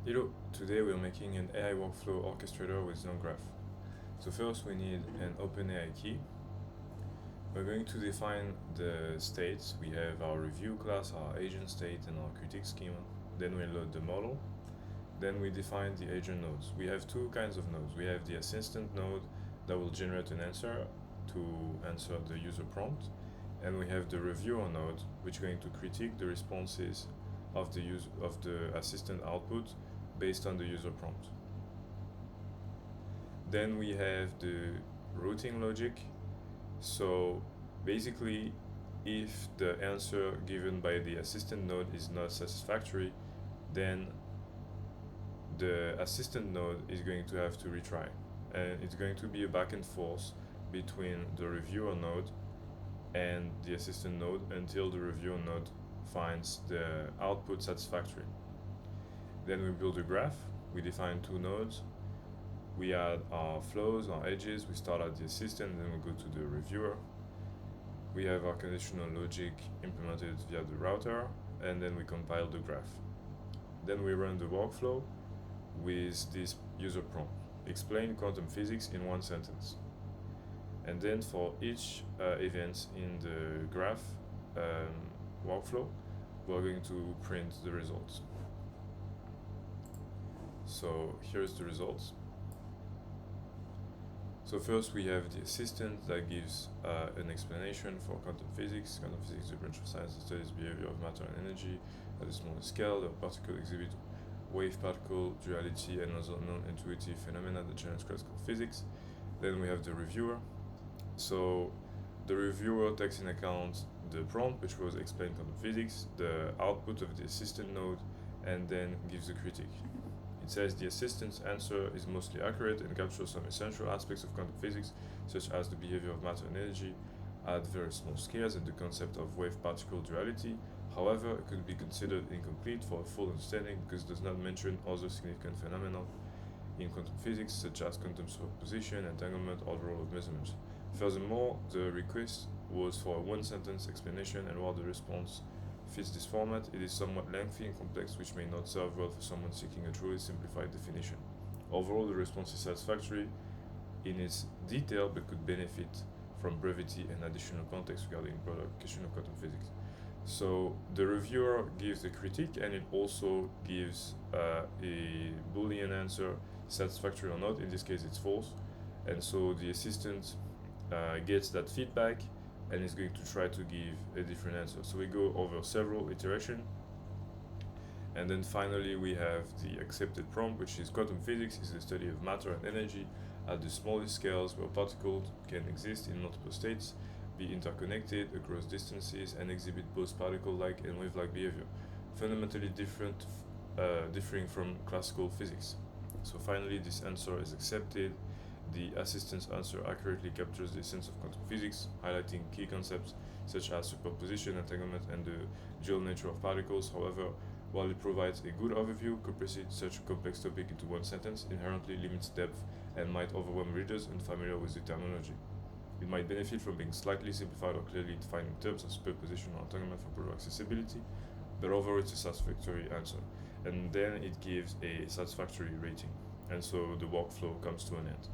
Hello, today we're making an AI workflow orchestrator with LangGraph. So first we need an OpenAI key. We're going to define the states. We have our review class, our agent state, and our critique schema. Then we load the model. Then we define the agent nodes. We have two kinds of nodes. We have the assistant node that will generate an answer to answer the user prompt. And we have the reviewer node, which is going to critique the responses of the assistant output based on the user prompt. Then we have the routing logic. So basically, if the answer given by the assistant node is not satisfactory, then the assistant node is going to have to retry. And it's going to be a back and forth between the reviewer node and the assistant node until the reviewer node finds the output satisfactory. Then we build a graph. We define two nodes. We add our flows, our edges. We start at the assistant, and then we go to the reviewer. We have our conditional logic implemented via the router, and then we compile the graph. Then we run the workflow with this user prompt. Explain quantum physics in one sentence. And then for each event in the graph workflow, we're going to print the results. So here's the results. So first we have the assistant that gives an explanation for quantum physics. Quantum physics is a branch of science that studies behavior of matter and energy at a smaller scale. The particle exhibit wave-particle duality and other non-intuitive phenomena that challenge classical physics. Then we have the reviewer. So the reviewer takes in account the prompt, which was explain quantum physics, the output of the assistant node, and then gives a critique. It says the assistant's answer is mostly accurate and captures some essential aspects of quantum physics, such as the behavior of matter and energy at very small scales and the concept of wave-particle duality. However, it could be considered incomplete for a full understanding because it does not mention other significant phenomena in quantum physics, such as quantum superposition, entanglement, or the role of measurements. Furthermore, the request was for a one-sentence explanation, and while the response fits this format, it is somewhat lengthy and complex, which may not serve well for someone seeking a truly simplified definition. Overall, the response is satisfactory in its detail, but could benefit from brevity and additional context regarding the broader question of quantum physics. So the reviewer gives a critique, and it also gives a Boolean answer, satisfactory or not. In this case, it's false. And so the assistant gets that feedback and is going to try to give a different answer. So we go over several iterations, and then finally we have the accepted prompt, which is quantum physics is the study of matter and energy at the smallest scales where particles can exist in multiple states, be interconnected across distances, and exhibit both particle-like and wave-like behavior, fundamentally differing from classical physics. So finally, this answer is accepted. The assistant's answer accurately captures the essence of quantum physics, highlighting key concepts such as superposition, entanglement, and the dual nature of particles. However, while it provides a good overview, compressing such a complex topic into one sentence inherently limits depth and might overwhelm readers unfamiliar with the terminology. It might benefit from being slightly simplified or clearly defined in terms of superposition or entanglement for broader accessibility, but overall it's a satisfactory answer. And then it gives a satisfactory rating. And so the workflow comes to an end.